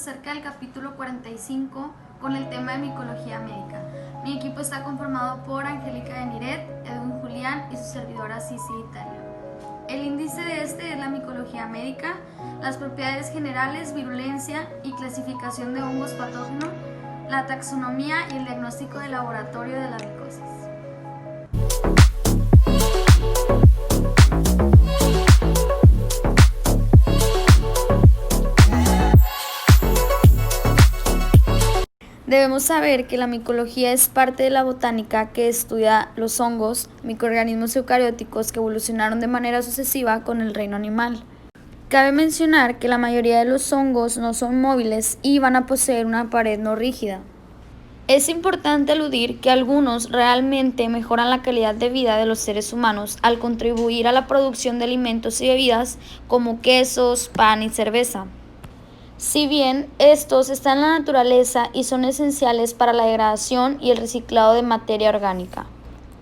acerca del capítulo 45 con el tema de micología médica. Mi equipo está conformado por Angélica de Niret, Edwin Julián y su servidora Cici Italia. El índice de este es la micología médica, las propiedades generales, virulencia y clasificación de hongos patógenos, la taxonomía y el diagnóstico de laboratorio de la micosis. Debemos saber que la micología es parte de la botánica que estudia los hongos, microorganismos eucarióticos que evolucionaron de manera sucesiva con el reino animal. Cabe mencionar que la mayoría de los hongos no son móviles y van a poseer una pared no rígida. Es importante aludir que algunos realmente mejoran la calidad de vida de los seres humanos al contribuir a la producción de alimentos y bebidas como quesos, pan y cerveza. Si bien estos están en la naturaleza y son esenciales para la degradación y el reciclado de materia orgánica,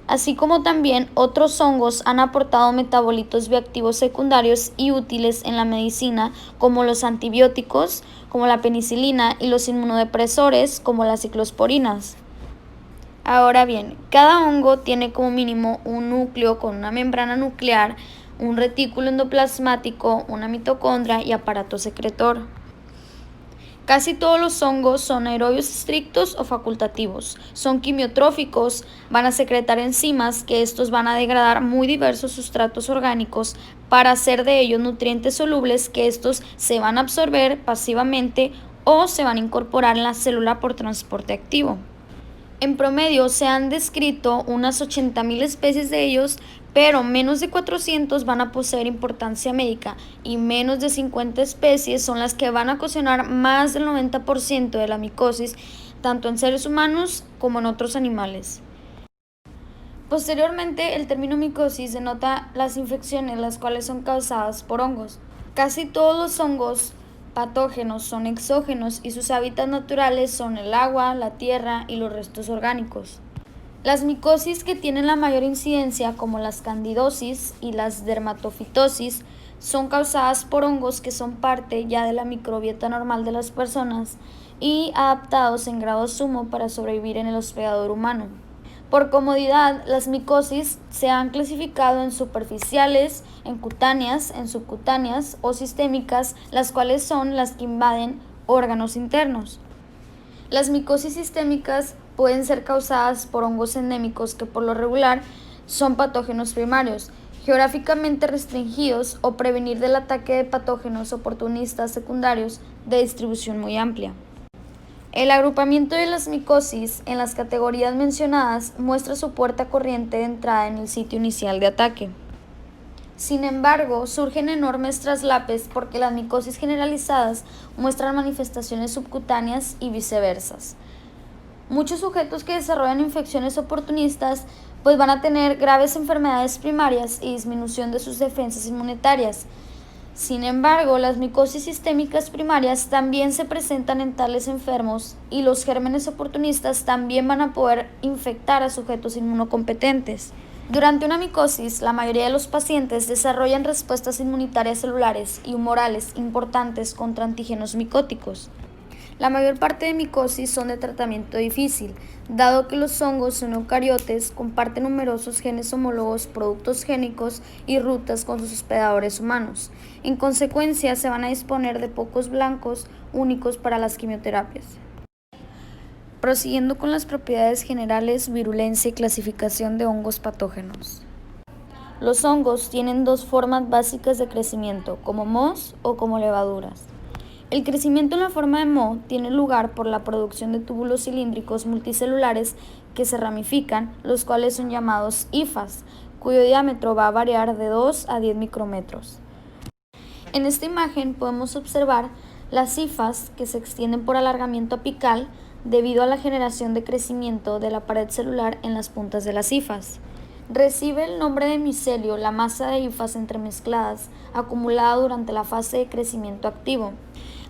así como también otros hongos han aportado metabolitos bioactivos secundarios y útiles en la medicina, como los antibióticos, como la penicilina, y los inmunodepresores, como las ciclosporinas. Ahora bien, cada hongo tiene como mínimo un núcleo con una membrana nuclear, un retículo endoplasmático, una mitocondria y aparato secretor. Casi todos los hongos son aerobios estrictos o facultativos, son quimiotróficos, van a secretar enzimas que estos van a degradar muy diversos sustratos orgánicos para hacer de ellos nutrientes solubles que estos se van a absorber pasivamente o se van a incorporar en la célula por transporte activo. En promedio se han descrito unas 80.000 especies de ellos, pero menos de 400 van a poseer importancia médica y menos de 50 especies son las que van a ocasionar más del 90% de la micosis, tanto en seres humanos como en otros animales. Posteriormente, el término micosis denota las infecciones las cuales son causadas por hongos. Casi todos los hongos patógenos son exógenos y sus hábitats naturales son el agua, la tierra y los restos orgánicos. Las micosis que tienen la mayor incidencia, como las candidosis y las dermatofitosis, son causadas por hongos que son parte ya de la microbiota normal de las personas y adaptados en grado sumo para sobrevivir en el hospedador humano. Por comodidad, las micosis se han clasificado en superficiales, en cutáneas, en subcutáneas o sistémicas, las cuales son las que invaden órganos internos. Las micosis sistémicas pueden ser causadas por hongos endémicos que por lo regular son patógenos primarios, geográficamente restringidos, o prevenir del ataque de patógenos oportunistas secundarios de distribución muy amplia. El agrupamiento de las micosis en las categorías mencionadas muestra su puerta corriente de entrada en el sitio inicial de ataque. Sin embargo, surgen enormes traslapes porque las micosis generalizadas muestran manifestaciones subcutáneas y viceversas. Muchos sujetos que desarrollan infecciones oportunistas pues van a tener graves enfermedades primarias y disminución de sus defensas inmunitarias. Sin embargo, las micosis sistémicas primarias también se presentan en tales enfermos y los gérmenes oportunistas también van a poder infectar a sujetos inmunocompetentes. Durante una micosis, la mayoría de los pacientes desarrollan respuestas inmunitarias celulares y humorales importantes contra antígenos micóticos. La mayor parte de micosis son de tratamiento difícil, dado que los hongos son eucariotes, comparten numerosos genes homólogos, productos génicos y rutas con sus hospedadores humanos. En consecuencia, se van a disponer de pocos blancos únicos para las quimioterapias. Prosiguiendo con las propiedades generales, virulencia y clasificación de hongos patógenos. Los hongos tienen dos formas básicas de crecimiento, como mohos o como levaduras. El crecimiento en la forma de moho tiene lugar por la producción de túbulos cilíndricos multicelulares que se ramifican, los cuales son llamados hifas, cuyo diámetro va a variar de 2 a 10 micrómetros. En esta imagen podemos observar las hifas que se extienden por alargamiento apical debido a la generación de crecimiento de la pared celular en las puntas de las hifas. Recibe el nombre de micelio la masa de hifas entremezcladas acumulada durante la fase de crecimiento activo.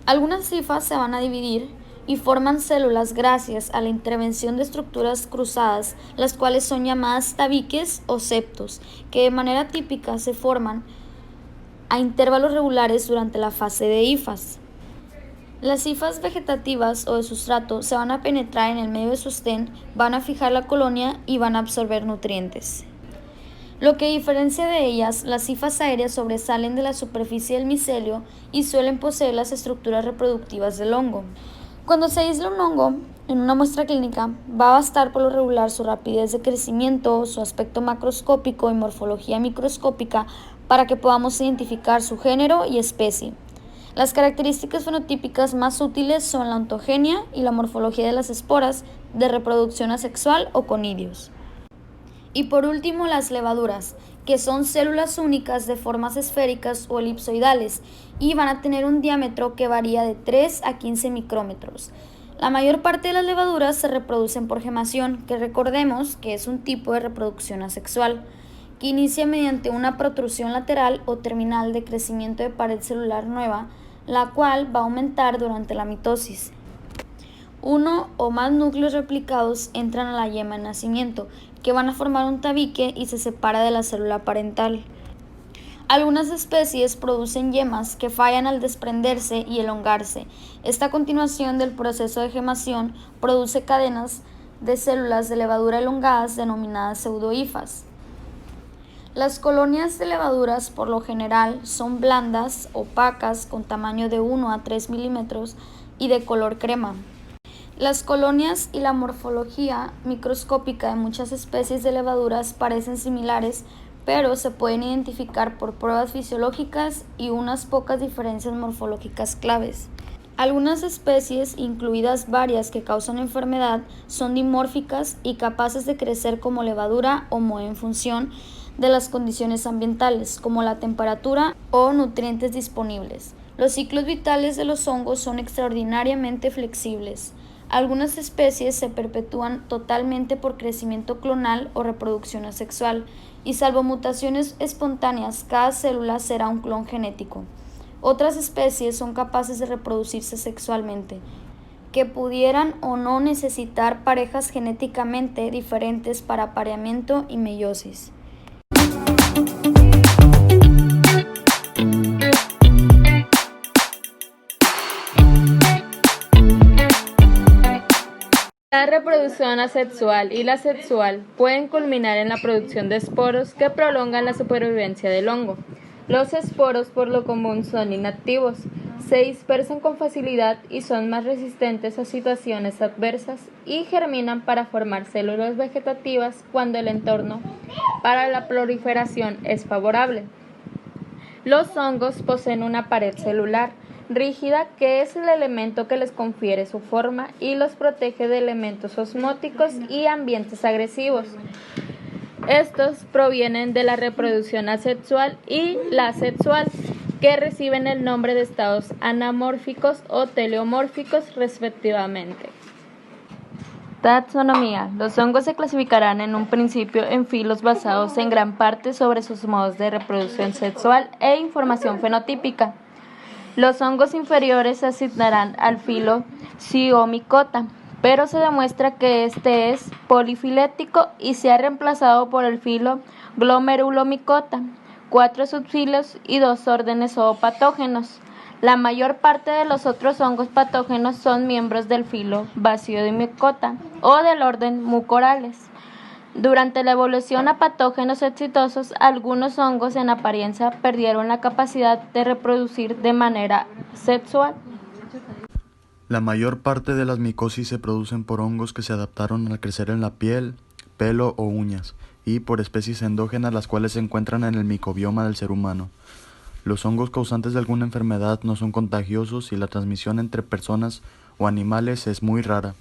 Algunas hifas se van a dividir y forman células gracias a la intervención de estructuras cruzadas, las cuales son llamadas tabiques o septos, que de manera típica se forman a intervalos regulares durante la fase de hifas. Las hifas vegetativas o de sustrato se van a penetrar en el medio de sostén, van a fijar la colonia y van a absorber nutrientes. Lo que diferencia de ellas, las hifas aéreas sobresalen de la superficie del micelio y suelen poseer las estructuras reproductivas del hongo. Cuando se aísla un hongo en una muestra clínica, va a bastar por lo regular su rapidez de crecimiento, su aspecto macroscópico y morfología microscópica para que podamos identificar su género y especie. Las características fenotípicas más útiles son la ontogenia y la morfología de las esporas de reproducción asexual o conidios. Y por último, las levaduras, que son células únicas de formas esféricas o elipsoidales y van a tener un diámetro que varía de 3 a 15 micrómetros. La mayor parte de las levaduras se reproducen por gemación, que recordemos que es un tipo de reproducción asexual, que inicia mediante una protrusión lateral o terminal de crecimiento de pared celular nueva, la cual va a aumentar durante la mitosis. Uno o más núcleos replicados entran a la yema de nacimiento, que van a formar un tabique y se separa de la célula parental. Algunas especies producen yemas que fallan al desprenderse y elongarse. Esta continuación del proceso de gemación produce cadenas de células de levadura elongadas denominadas pseudohifas. Las colonias de levaduras por lo general son blandas, opacas, con tamaño de 1 a 3 milímetros y de color crema. Las colonias y la morfología microscópica de muchas especies de levaduras parecen similares, pero se pueden identificar por pruebas fisiológicas y unas pocas diferencias morfológicas claves. Algunas especies, incluidas varias que causan enfermedad, son dimórficas y capaces de crecer como levadura o moho en función de las condiciones ambientales, como la temperatura o nutrientes disponibles. Los ciclos vitales de los hongos son extraordinariamente flexibles. Algunas especies se perpetúan totalmente por crecimiento clonal o reproducción asexual, y salvo mutaciones espontáneas, cada célula será un clon genético. Otras especies son capaces de reproducirse sexualmente, que pudieran o no necesitar parejas genéticamente diferentes para apareamiento y meiosis. La reproducción asexual y la sexual pueden culminar en la producción de esporos que prolongan la supervivencia del hongo. Los esporos por lo común son inactivos, se dispersan con facilidad y son más resistentes a situaciones adversas y germinan para formar células vegetativas cuando el entorno para la proliferación es favorable. Los hongos poseen una pared celular rígida que es el elemento que les confiere su forma y los protege de elementos osmóticos y ambientes agresivos. Estos provienen de la reproducción asexual y la sexual, que reciben el nombre de estados anamórficos o teleomórficos respectivamente. Taxonomía. Los hongos se clasificarán en un principio en filos basados en gran parte sobre sus modos de reproducción sexual e información fenotípica. Los hongos inferiores se asignarán al filo Zyomycota, pero se demuestra que este es polifilético y se ha reemplazado por el filo Glomerulomycota, 4 subfilos y 2 órdenes zoopatógenos. La mayor parte de los otros hongos patógenos son miembros del filo Basidiomycota o del orden Mucorales. Durante la evolución a patógenos exitosos, algunos hongos en apariencia perdieron la capacidad de reproducir de manera sexual. La mayor parte de las micosis se producen por hongos que se adaptaron al crecer en la piel, pelo o uñas, y por especies endógenas las cuales se encuentran en el micobioma del ser humano. Los hongos causantes de alguna enfermedad no son contagiosos y la transmisión entre personas o animales es muy rara.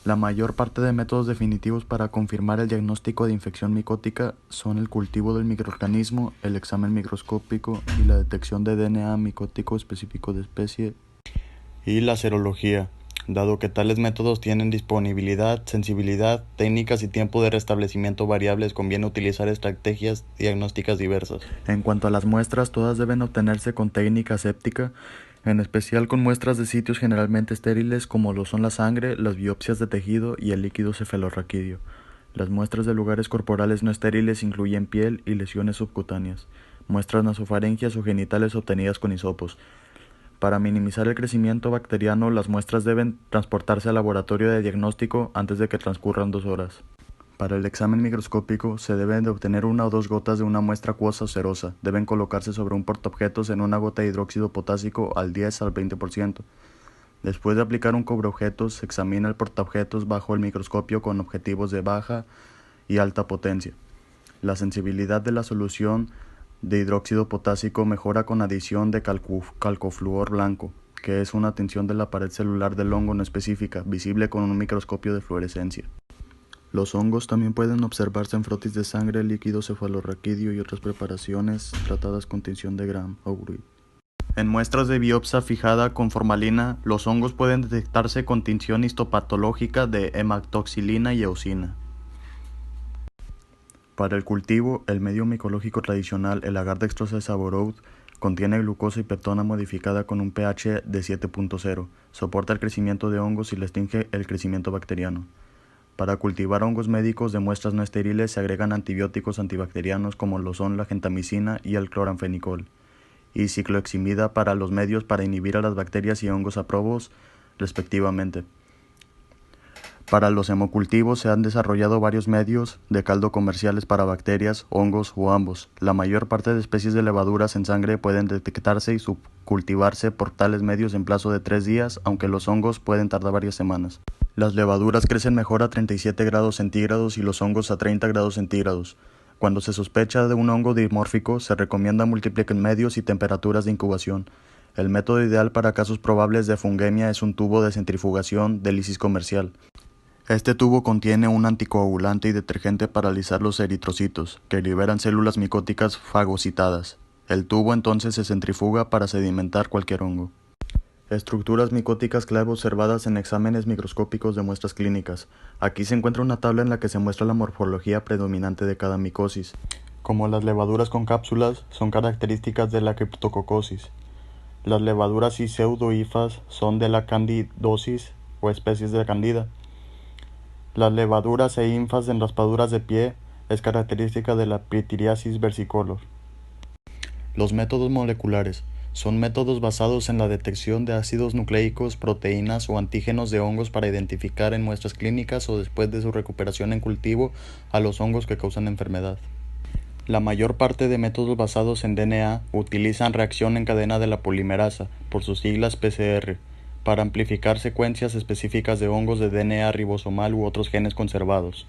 La mayor parte de métodos definitivos para confirmar el diagnóstico de infección micótica son el cultivo del microorganismo, el examen microscópico y la detección de DNA micótico específico de especie y la serología, dado que tales métodos tienen disponibilidad, sensibilidad, técnicas y tiempo de restablecimiento variables. Conviene utilizar estrategias diagnósticas diversas. En cuanto a las muestras, todas deben obtenerse con técnica aséptica, en especial con muestras de sitios generalmente estériles como lo son la sangre, las biopsias de tejido y el líquido cefalorraquídeo. Las muestras de lugares corporales no estériles incluyen piel y lesiones subcutáneas, muestras nasofaringias o genitales obtenidas con hisopos. Para minimizar el crecimiento bacteriano, las muestras deben transportarse al laboratorio de diagnóstico antes de que transcurran 2 horas. Para el examen microscópico, se deben de obtener 1 o 2 gotas de una muestra acuosa o serosa. Deben colocarse sobre un portaobjetos en una gota de hidróxido potásico al 10 al 20%. Después de aplicar un cubreobjetos, se examina el portaobjetos bajo el microscopio con objetivos de baja y alta potencia. La sensibilidad de la solución de hidróxido potásico mejora con adición de calcofluor blanco, que es una tinción de la pared celular del hongo no específica, visible con un microscopio de fluorescencia. Los hongos también pueden observarse en frotis de sangre, líquido cefalorraquídeo y otras preparaciones tratadas con tinción de Gram o Urey. En muestras de biopsia fijada con formalina, los hongos pueden detectarse con tinción histopatológica de hematoxilina y eosina. Para el cultivo, el medio micológico tradicional, el agar dextrosa de Sabouraud, contiene glucosa y peptona modificada con un pH de 7.0, soporta el crecimiento de hongos y restringe el crecimiento bacteriano. Para cultivar hongos médicos de muestras no estériles se agregan antibióticos antibacterianos como lo son la gentamicina y el cloranfenicol, y cicloheximida para los medios para inhibir a las bacterias y hongos aprobos, respectivamente. Para los hemocultivos se han desarrollado varios medios de caldo comerciales para bacterias, hongos o ambos. La mayor parte de especies de levaduras en sangre pueden detectarse y subcultivarse por tales medios en plazo de 3 días, aunque los hongos pueden tardar varias semanas. Las levaduras crecen mejor a 37 grados centígrados y los hongos a 30 grados centígrados. Cuando se sospecha de un hongo dimórfico, se recomienda multiplicar medios y temperaturas de incubación. El método ideal para casos probables de fungemia es un tubo de centrifugación de lisis comercial. Este tubo contiene un anticoagulante y detergente para alisar los eritrocitos, que liberan células micóticas fagocitadas. El tubo entonces se centrifuga para sedimentar cualquier hongo. Estructuras micóticas clave observadas en exámenes microscópicos de muestras clínicas. Aquí se encuentra una tabla en la que se muestra la morfología predominante de cada micosis. Como las levaduras con cápsulas, son características de la criptococosis. Las levaduras y pseudohifas son de la candidosis o especies de candida. Las levaduras e infas en raspaduras de pie es característica de la pityriasis versicolor. Los métodos moleculares son métodos basados en la detección de ácidos nucleicos, proteínas o antígenos de hongos para identificar en muestras clínicas o después de su recuperación en cultivo a los hongos que causan enfermedad. La mayor parte de métodos basados en DNA utilizan reacción en cadena de la polimerasa, por sus siglas PCR, para amplificar secuencias específicas de hongos de DNA ribosomal u otros genes conservados.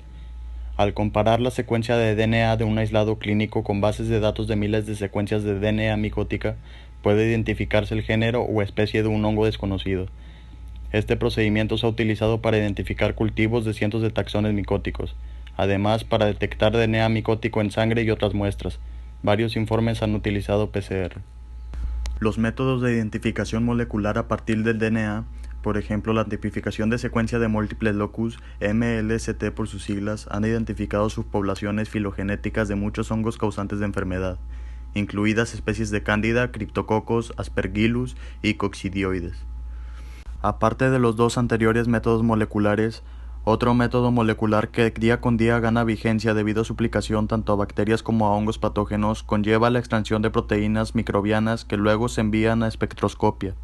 Al comparar la secuencia de DNA de un aislado clínico con bases de datos de miles de secuencias de DNA micótica, puede identificarse el género o especie de un hongo desconocido. Este procedimiento se ha utilizado para identificar cultivos de cientos de taxones micóticos, además para detectar DNA micótico en sangre y otras muestras. Varios informes han utilizado PCR. Los métodos de identificación molecular a partir del DNA, por ejemplo la tipificación de secuencia de múltiples locus, MLST por sus siglas, han identificado subpoblaciones filogenéticas de muchos hongos causantes de enfermedad, incluidas especies de Cándida, Cryptococcus, Aspergillus y Coccidioides. Aparte de los 2 anteriores métodos moleculares, otro método molecular que día con día gana vigencia debido a su aplicación tanto a bacterias como a hongos patógenos conlleva la extracción de proteínas microbianas que luego se envían a espectroscopia.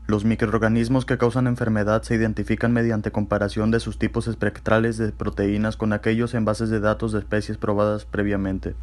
Los microorganismos que causan enfermedad se identifican mediante comparación de sus tipos espectrales de proteínas con aquellos en bases de datos de especies probadas previamente.